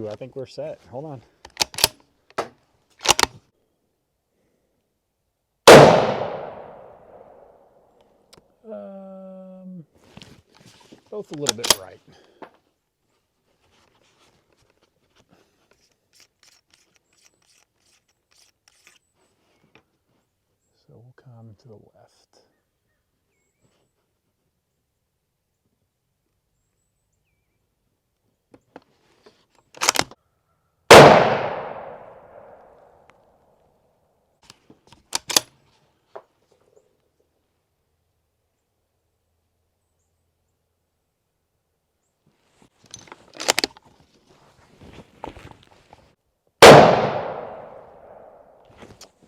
I think we're set. Hold on. Both a little bit right. So we'll come to the left.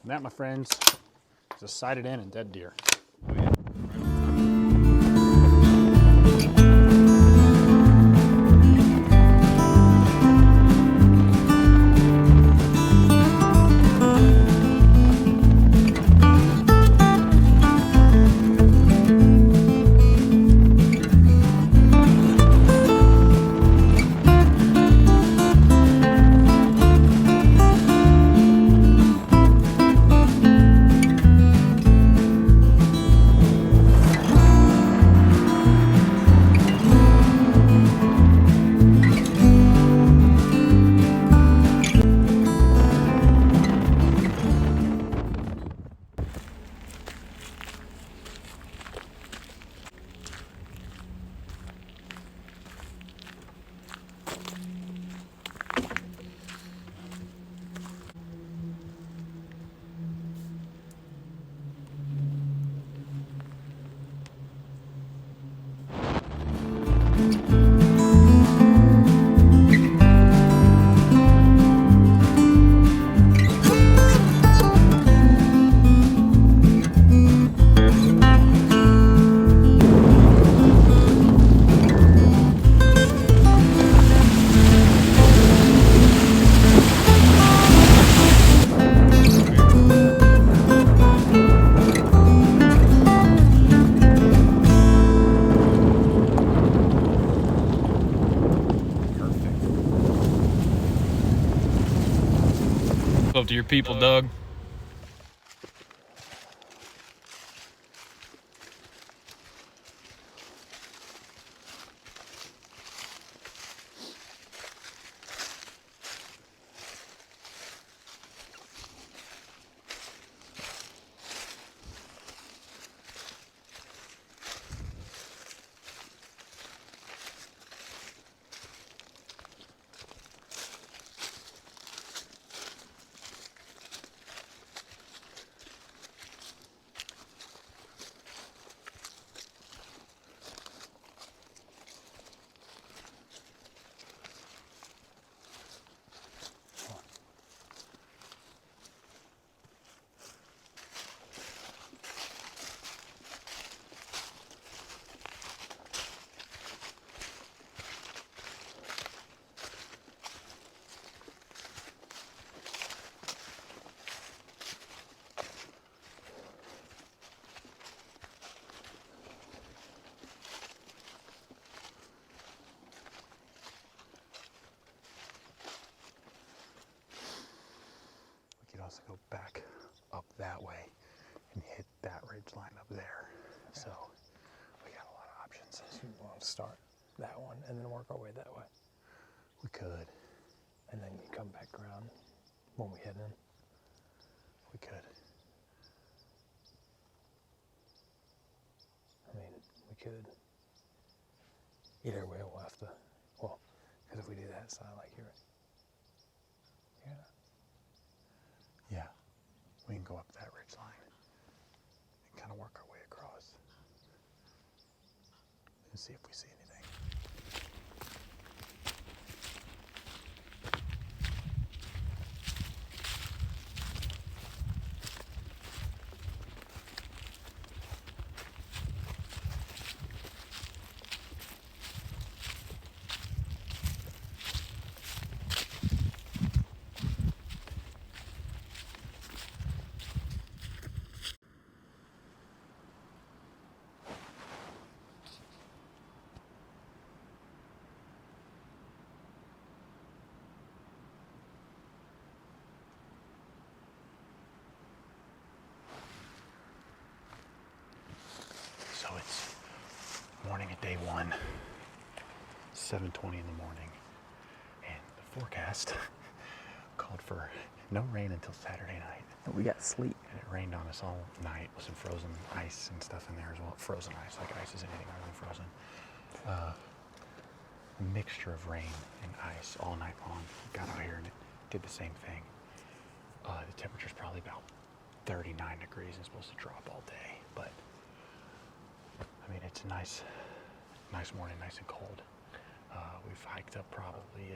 And that, my friends, is a sighted in and dead deer. Up to your people, Doug. Also go back up that way and hit that ridge line up there. Okay. So we got a lot of options. So we want to start that one and then work our way that way. We could. And then you come back around when we head in. We could. I mean, we could. Either way, we'll have to, well, because if we do that side like here, yeah. Yeah, we can go up that ridge line and kind of work our way across and see if we see anything. morning of day one, 7:20 in the morning, and the forecast called for no rain until Saturday night. We got sleep. And it rained on us all night with some frozen ice and stuff in there as well. Frozen ice, like ice is anything other than frozen. A mixture of rain and ice all night long. Got out here and it did the same thing. The temperature's probably about 39 degrees and supposed to drop all day, but I mean, it's a nice morning, nice and cold. We've hiked up probably,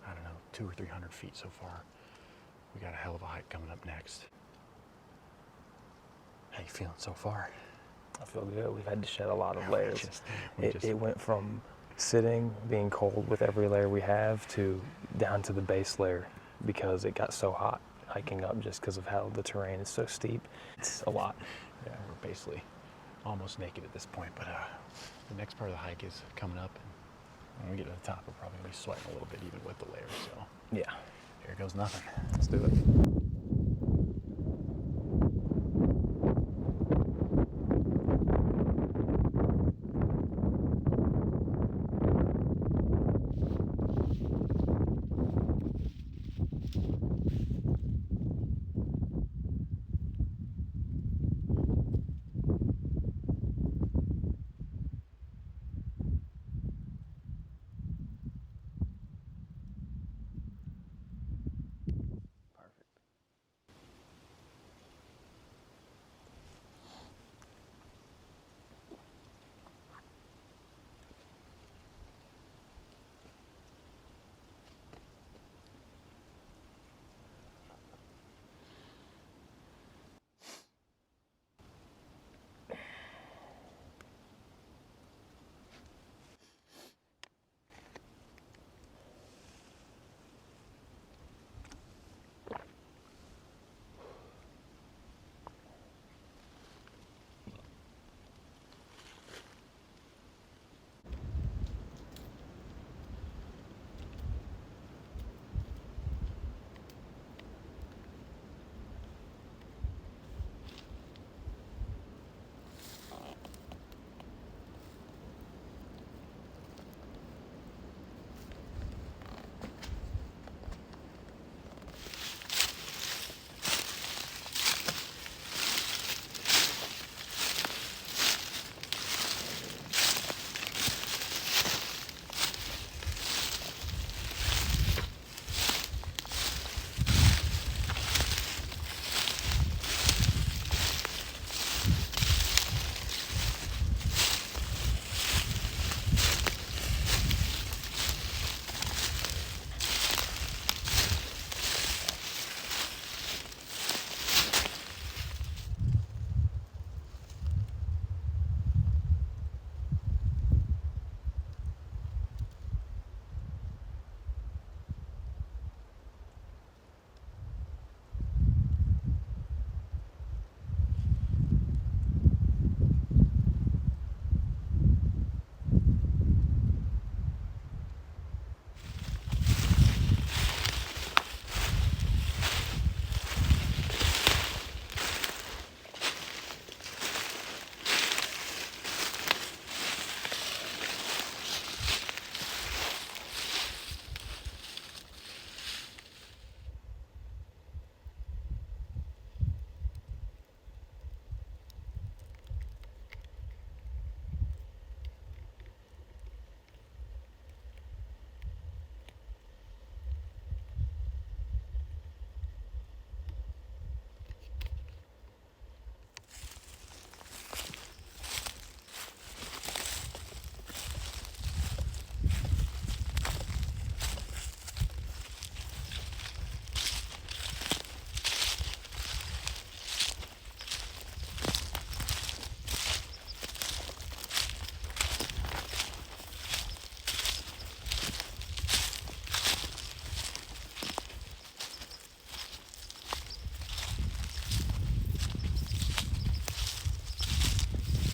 I don't know, 200 or 300 feet so far. We got a hell of a hike coming up next. How you feeling so far? I feel good. We've had to shed a lot of layers. It It went from sitting, being cold with every layer we have, to down to the base layer because it got so hot hiking up just because of how the terrain is so steep. It's a lot. Yeah, we're basically almost naked at this point, but the next part of the hike is coming up, and when we get to the top, we're probably gonna be sweating a little bit even with the layers, so Yeah. here goes nothing. Let's do it.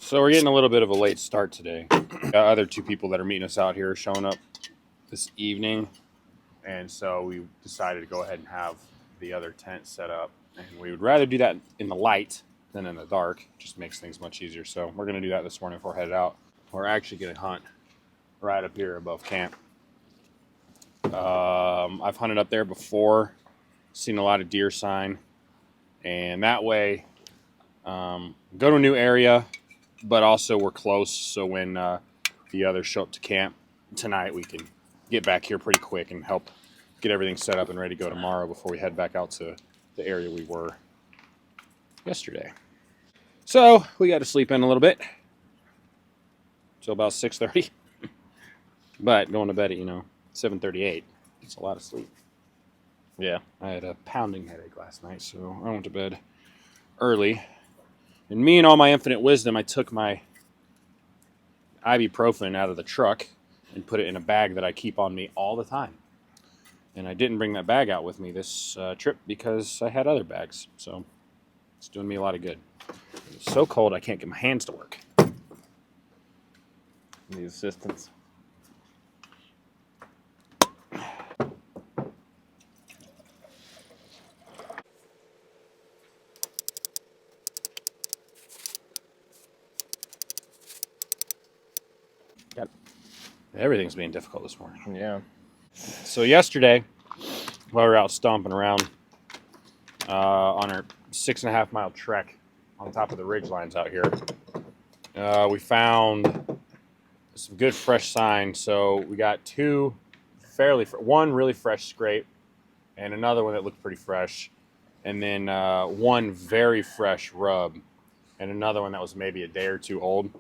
So we're getting a little bit of a late start today. Got other two people that are meeting us out here showing up this evening. And so we decided to go ahead and have the other tent set up. And we would rather do that in the light than in the dark. It just makes things much easier. So we're going to do that this morning before we're headed out. we're actually going to hunt right up here above camp. I've hunted up there before, seen a lot of deer sign, and that way go to a new area, but also we're close, so when the others show up to camp tonight, we can get back here pretty quick and help get everything set up and ready to go tomorrow before we head back out to the area we were yesterday. So we got to sleep in a little bit till about 6:30, but going to bed at 7:38. It's a lot of sleep. Yeah. I had a pounding headache last night, so I went to bed early. And me and all my infinite wisdom, I took my ibuprofen out of the truck and put it in a bag that I keep on me all the time. And I didn't bring that bag out with me this trip because I had other bags. So it's doing me a lot of good. It's so cold I can't get my hands to work. Need assistance. Yep. Everything's being difficult this morning. Yeah. So yesterday, while we were out stomping around on our 6.5 mile trek on top of the ridge lines out here, we found some good fresh sign. So we got two one really fresh scrape and another one that looked pretty fresh, and then one very fresh rub and another one that was maybe a day or two old.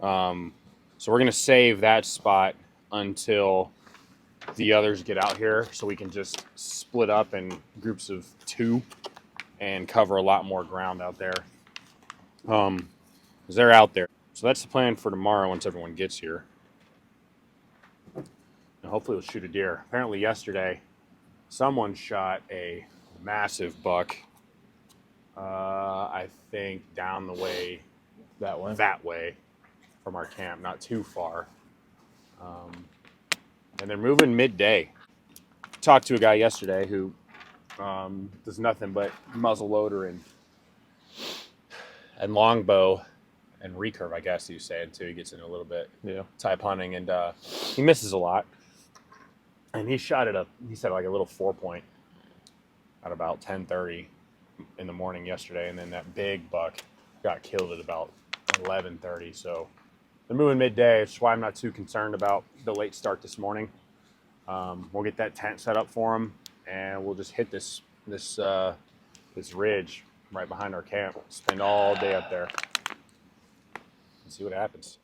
So we're going to save that spot until the others get out here so we can just split up in groups of 2 and cover a lot more ground out there. Because they're out there. So that's the plan for tomorrow once everyone gets here. And hopefully we'll shoot a deer. Apparently yesterday, someone shot a massive buck, I think down the way, That one. that way from our camp, not too far. And they're moving midday. Talked to a guy yesterday who does nothing but muzzle loader and longbow and recurve, I guess you say, until he gets into a little bit type hunting, and he misses a lot. And he shot it up. He said like a little 4-point at about 10:30 in the morning yesterday, and then that big buck got killed at about 11:30. So they're moving midday. That's why I'm not too concerned about the late start this morning. We'll get that tent set up for them, and we'll just hit this ridge right behind our camp. Spend all day up there and see what happens.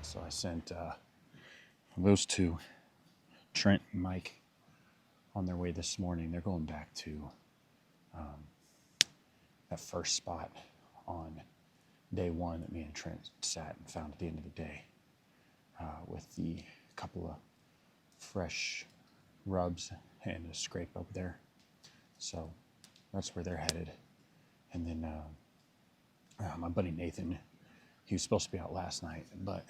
So I sent those two, Trent and Mike, on their way this morning. They're going back to that first spot on day one that me and Trent sat and found at the end of the day, with the couple of fresh rubs and a scrape up there. So that's where they're headed. And then my buddy Nathan, he was supposed to be out last night, but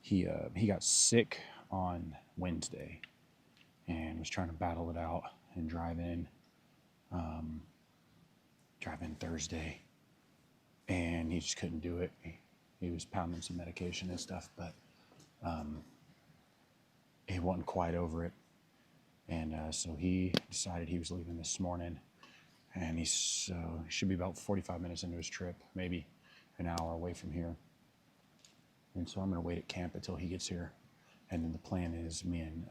he got sick on Wednesday and was trying to battle it out and drive in Thursday, and he just couldn't do it. He was pounding some medication and stuff, but he wasn't quite over it, and so he decided he was leaving this morning, and he should be about 45 minutes into his trip, maybe an hour away from here. And so I'm going to wait at camp until he gets here. And then the plan is me and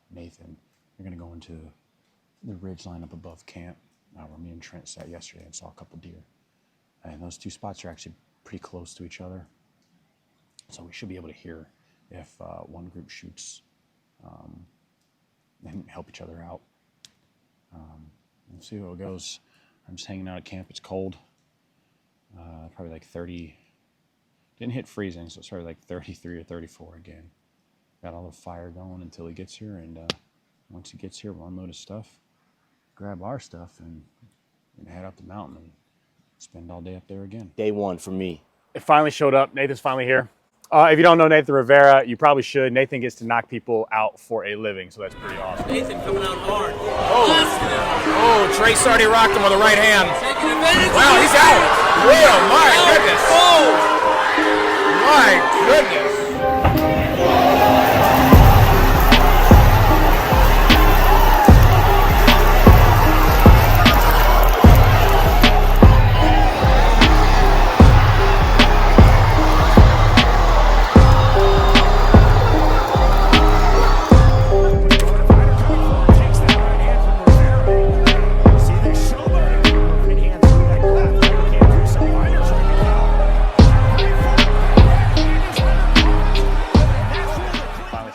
Nathan are going to go into the ridge line up above camp, where me and Trent sat yesterday and saw a couple deer. And those two spots are actually pretty close to each other. So we should be able to hear if one group shoots and help each other out. We'll see how it goes. I'm just hanging out at camp. It's cold. Probably like 30. Didn't hit freezing, so it's probably like 33 or 34 again. Got all the fire going until he gets here, and once he gets here, we'll unload his stuff, grab our stuff, and head up the mountain and spend all day up there again. Day one for me. It finally showed up. Nathan's finally here. If you don't know Nathan Rivera, you probably should. Nathan gets to knock people out for a living, so that's pretty awesome. Nathan coming out hard. Oh, Trace already rocked him with the right hand. Taking advantage. Wow, he's out. Whoa, my goodness. My goodness.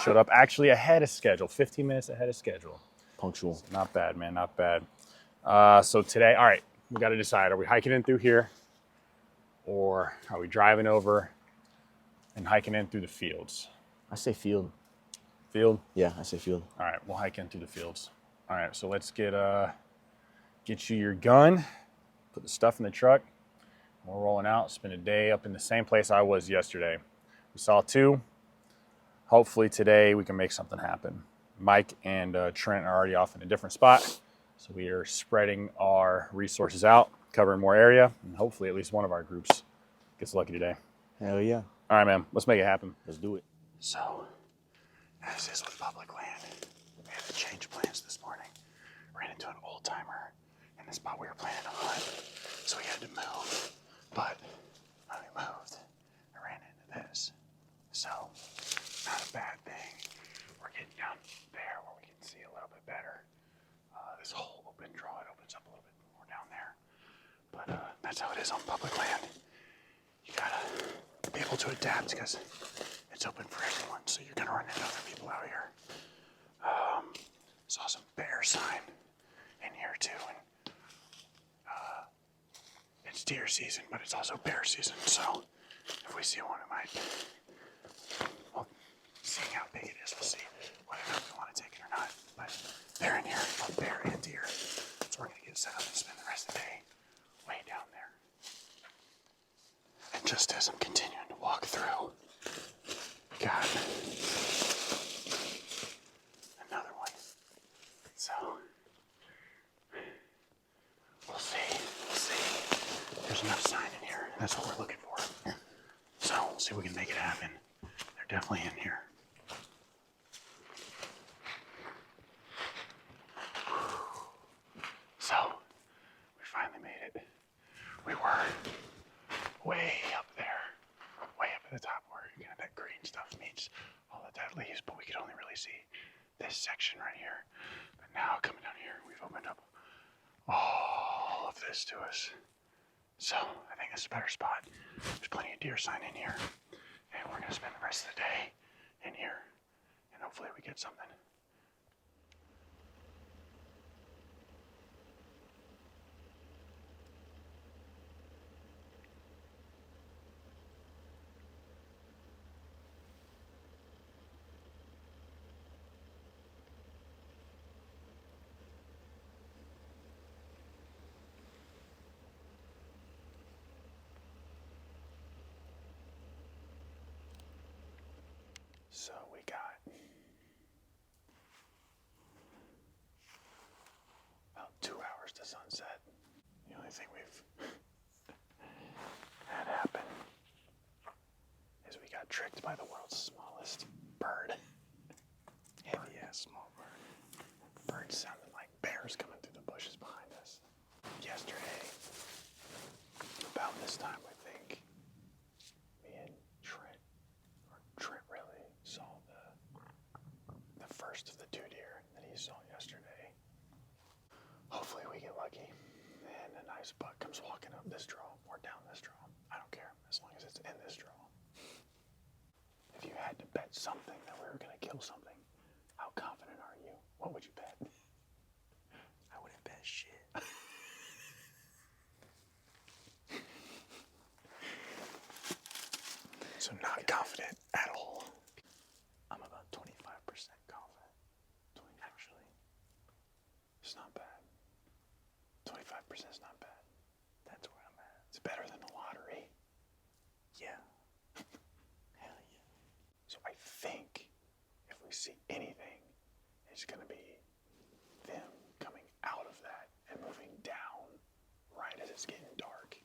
Showed up actually ahead of schedule, 15 minutes ahead of schedule. Punctual. Not bad, man, not bad. So today, all right, we got to decide, are we hiking in through here or are we driving over and hiking in through the fields? I say field. Field? Yeah, I say field. All right, we'll hike in through the fields. All right, so let's get you your gun, put the stuff in the truck. We're rolling out, spend a day up in the same place I was yesterday. We saw two. Hopefully today we can make something happen. Mike and Trent are already off in a different spot, so we are spreading our resources out, covering more area, and hopefully at least one of our groups gets lucky today. Hell yeah. All right, man, let's make it happen. Let's do it. So, as is with public land, we had to change plans this morning. Ran into an old timer in the spot we were planning to hunt, so we had to move. But when we moved, I ran into this. So, not a bad thing. We're getting down there where we can see a little bit better. This whole open draw, it opens up a little bit more down there. But that's how it is on public land. You gotta be able to adapt because it's open for everyone, so you're gonna run into other people out here. Saw some bear sign in here too, and it's deer season, but it's also bear season, so if we see one, it might, well, seeing how big it is, we'll see whether or not we want to take it or not. But they're in here, both bear and deer, so we're gonna get set up and spend the rest of the day way down there. And just as I'm continuing to walk through, got another one. So we'll see. There's enough sign in here. That's what we're looking for. So we'll see if we can make it happen. They're definitely in here. So we finally made it. We were way up there, way up at the top where that green stuff meets all of that leaves, but we could only really see this section right here. But now coming down here, we've opened up all of this to us. So I think this is a better spot. There's plenty of deer sign in here. And we're going to spend the rest of the day in here. And hopefully we get something. So we got about 2 hours to sunset. The only thing we've had happen is we got tricked by the world's smallest bird. Heavy ass small bird. Birds sounded like bears coming through the bushes behind us. Yesterday, about this time I think, me and Trent really saw the first of the 2 deer that he saw yesterday. Hopefully we get lucky and a nice buck comes walking up this draw or down this draw. I don't care as long as it's in this draw. If you had to bet something that we were going to kill something, how confident are you? What would you bet? I wouldn't bet shit. So not confident at all. I'm about 25% confident. Actually, it's not bad. 25% is not bad. That's where I'm at. It's better than the lottery. Yeah. Hell yeah. So I think if we see anything, it's going to be them coming out of that and moving down right as it's getting dark.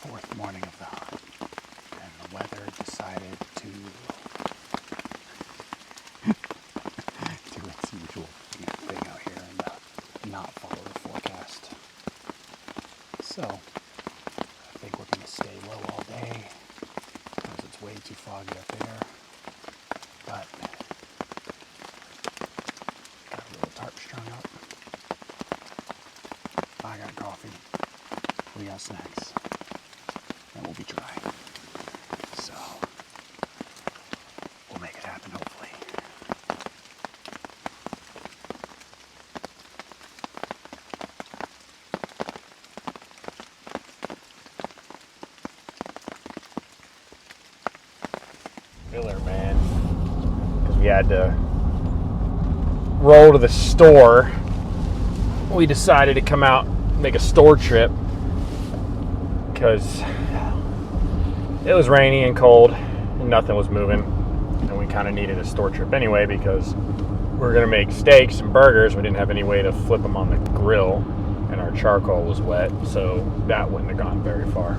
Fourth morning of the hunt, and the weather decided to do its usual thing out here and not follow the forecast. So, I think we're going to stay low all day because it's way too foggy up there. But, got a little tarp strung up. I got coffee. We got snacks. And we'll be dry. So, we'll make it happen, hopefully. Filler, man. Because we had to roll to the store. We decided to come out and make a store trip because it was rainy and cold and nothing was moving, and we kind of needed a store trip anyway because we were going to make steaks and burgers. We didn't have any way to flip them on the grill, and our charcoal was wet, so that wouldn't have gone very far.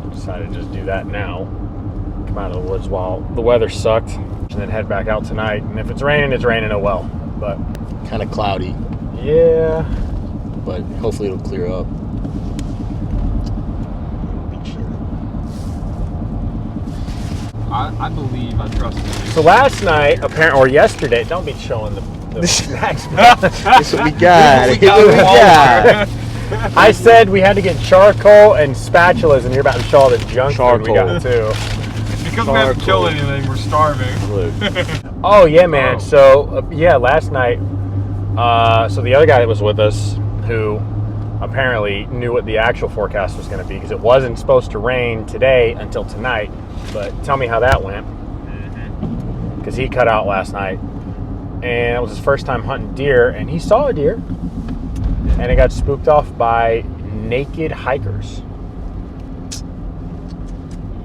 So decided to just do that now, come out of the woods while the weather sucked, and then head back out tonight. And if it's raining, oh well. But Kind of cloudy, yeah, but hopefully it'll clear up. I believe, I trust you. so last night, apparently, or yesterday, don't be showing the snacks. That's what we got. We got What we got. I said we had to get charcoal and spatulas, and you're about to show all the junk food we got too. Because we haven't killed anything, we're starving. Look, Oh yeah, man. So last night, so the other guy that was with us, who apparently knew what the actual forecast was going to be, because it wasn't supposed to rain today until tonight. But tell me how that went, because he cut out last night, and it was his first time hunting deer, and he saw a deer, and it got spooked off by naked hikers.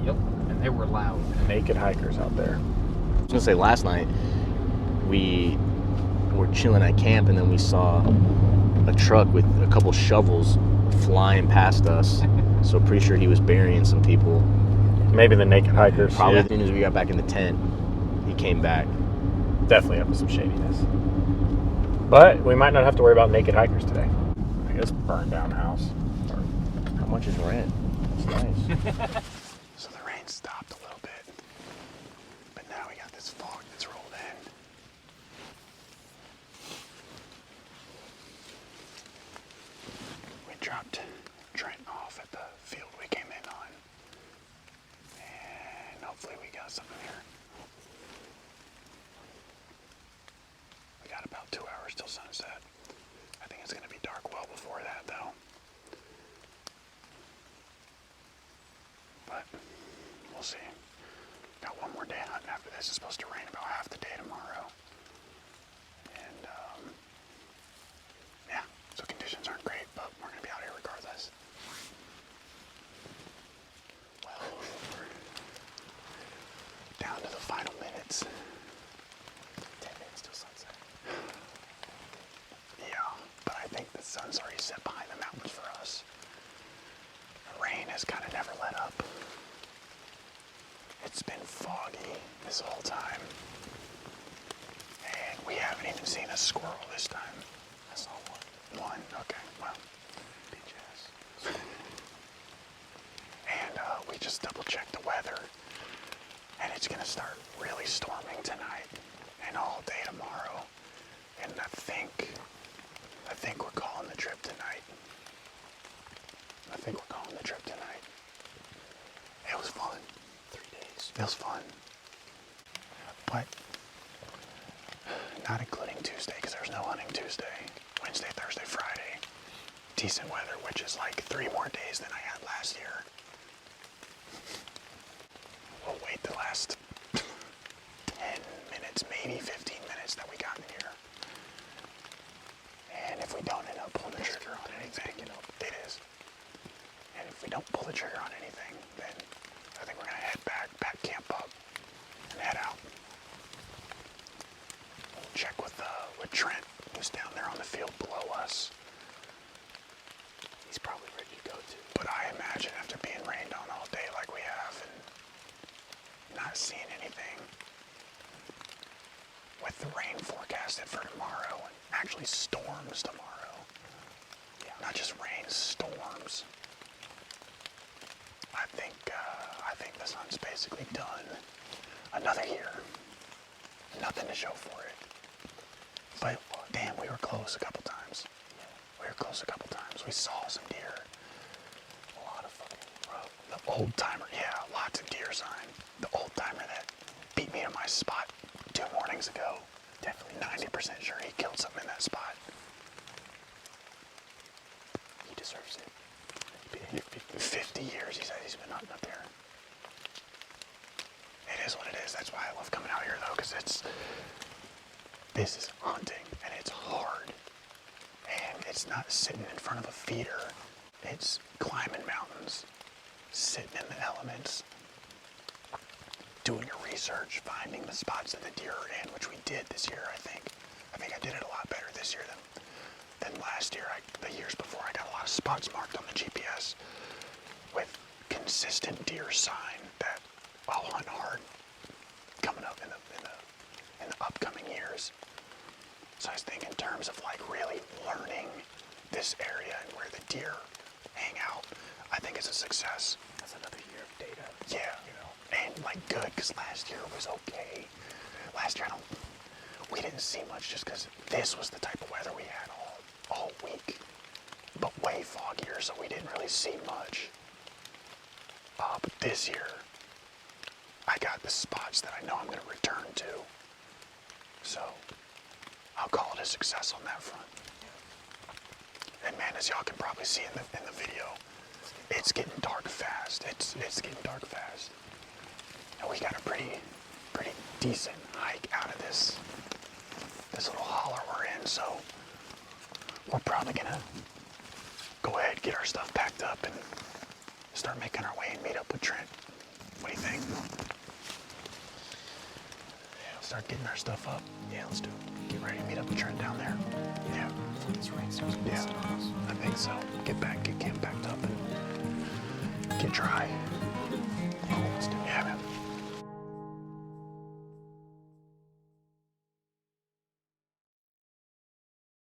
Yep, and they were loud. Naked hikers out there. I was gonna say last night we were chilling at camp, and then we saw a truck with a couple shovels flying past us. So pretty sure he was burying some people. Maybe the naked hikers. Probably Yeah. as soon as we got back in the tent, he came back. Definitely up to some shadiness. But we might not have to worry about naked hikers today. I guess burned down house. How much is rent? That's nice. So the rain stopped a little bit. fog that's rolled in. We dropped Trent off at the field we came in on. And hopefully we got something here. We got about 2 hours till sunset. I think it's going to be dark well before that, though. But we'll see. Got one more day hunting after this. It's supposed to rain about half the day tomorrow. And, yeah, so conditions aren't great, but we're going to be out here regardless. Well, we're down to the final minutes. 10 minutes till sunset. Yeah, but I think the sun's already set behind the mountains for us. The rain has kind of never let up. It's been foggy this whole time. And we haven't even seen a squirrel this time. I saw one. One? Okay, well. BJ's. And we just double checked the weather. And it's gonna start really storming tonight and all day tomorrow. And I think we're calling the trip tonight. It was fun. 3 days. It was fun. But not including Tuesday, because there's no hunting Tuesday. Wednesday, Thursday, Friday. Decent weather, which is like 3 more days than I had last year. We'll wait the last 10 minutes, maybe 15 minutes that we got in here. And if we don't end up pulling the trigger on anything, it is. And if we don't pull the trigger on anything, then I think we're gonna head back camp up, and head out. We'll check with Trent, who's down there on the field below us. He's probably ready to go too. But I imagine after being rained on all day like we have and not seeing anything, with the rain forecasted for tomorrow and actually storms tomorrow. Yeah. Not just rain, storms. I think the sun's basically done. Another year. Nothing to show for it. But damn, we were close a couple times. We saw some deer. A lot of fucking the old timer, yeah, lots of deer sign. The old timer that beat me to my spot 2 mornings ago. Definitely 90% sure he killed something in that spot. He deserves it. 50 years he said he's been hunting up there. It is what it is. That's why I love coming out here though, because this is hunting and it's hard. And it's not sitting in front of a feeder. It's climbing mountains, sitting in the elements, doing your research, finding the spots that the deer are in, which we did this year, I think. I think I did it a lot better this year than last year. The years before, I got a lot of spots marked on the GPS with consistent deer sign that I'll hunt hard coming up in the upcoming years. So I was thinking in terms of like really learning this area and where the deer hang out, I think it's a success. That's another year of data. Yeah, and like good, because last year was okay. Last year we didn't see much just because this was the type of weather we had all week, but way foggier, so we didn't really see much. But this year, I got the spots that I know I'm going to return to, so I'll call it a success on that front. And man, as y'all can probably see in the video, it's getting dark fast. It's getting dark fast. And we got a pretty decent hike out of this little holler we're in, so we're probably gonna go ahead, get our stuff packed up, and start making our way and meet up with Trent. What do you think? Yeah, start getting our stuff up. Yeah, let's do it. Get ready to meet up with Trent down there. Yeah. This rain starts to get I think so. Get camp packed up and get dry.